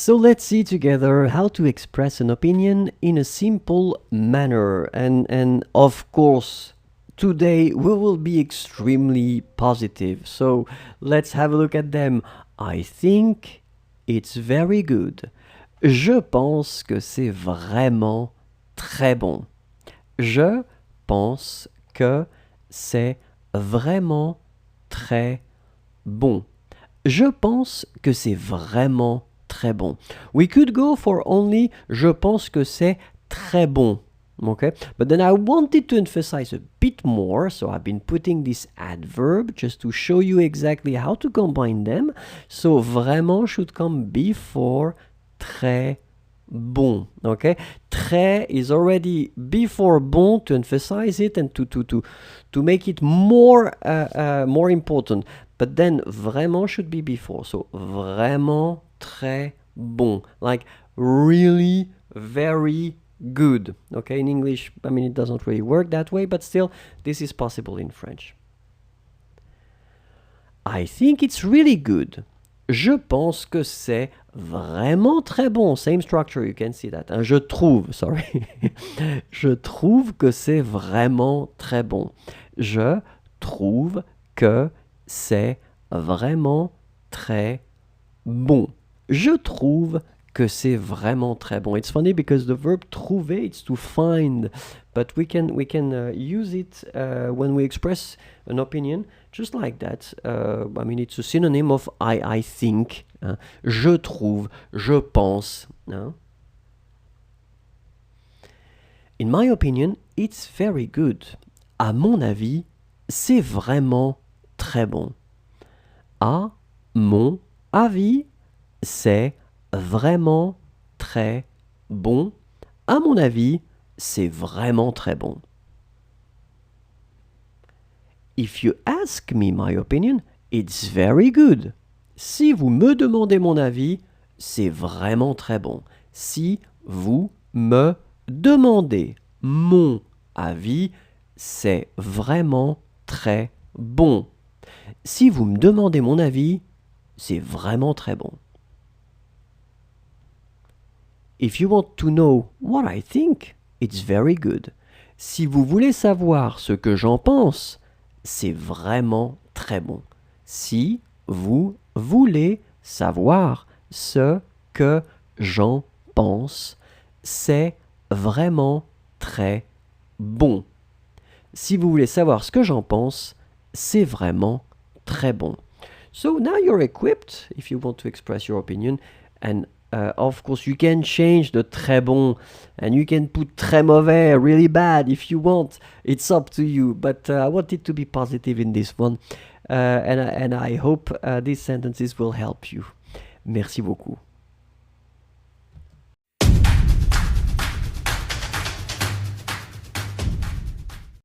So let's see together how to express an opinion in a simple manner. And of course, today we will be extremely positive. So let's have a look at them. I think it's very good. Je pense que c'est vraiment très bon. Je pense que c'est vraiment très bon. Je pense que c'est vraiment très bon. We could go for only je pense que c'est très bon. Okay? But then I wanted to emphasize a bit more, so I've been putting this adverb just to show you exactly how to combine them. So vraiment should come before très bon. Okay? Très is already before bon to emphasize it and to make it more important. But then vraiment should be before. So vraiment très bon. Like really very good. Okay, in English, I mean, it doesn't really work that way, but still, this is possible in French. I think it's really good. Je pense que c'est vraiment très bon. Same structure, you can see that. Je trouve, sorry. Je trouve que c'est vraiment très bon. Je trouve que c'est vraiment très bon. Je trouve que c'est vraiment très bon. It's funny because the verb trouver, it's to find, but we can use it when we express an opinion just like that. I mean, it's a synonym of I think. Je trouve, je pense. In my opinion, it's very good. À mon avis, c'est vraiment très bon. À mon avis, c'est vraiment très bon. À mon avis, c'est vraiment très bon. If you ask me my opinion, it's very good. Si vous me demandez mon avis, c'est vraiment très bon. Si vous me demandez mon avis, c'est vraiment très bon. Si vous me demandez mon avis, c'est vraiment très bon. If you want to know what I think, it's very good. Si vous voulez savoir ce que j'en pense, c'est vraiment très bon. Si vous voulez savoir ce que j'en pense, c'est vraiment très bon. Si vous voulez savoir ce que j'en pense, c'est vraiment très bon. So now you're equipped if you want to express your opinion, and of course you can change the très bon and you can put très mauvais, really bad if you want. It's up to you, but I wanted to be positive in this one, and I hope these sentences will help you. Merci beaucoup.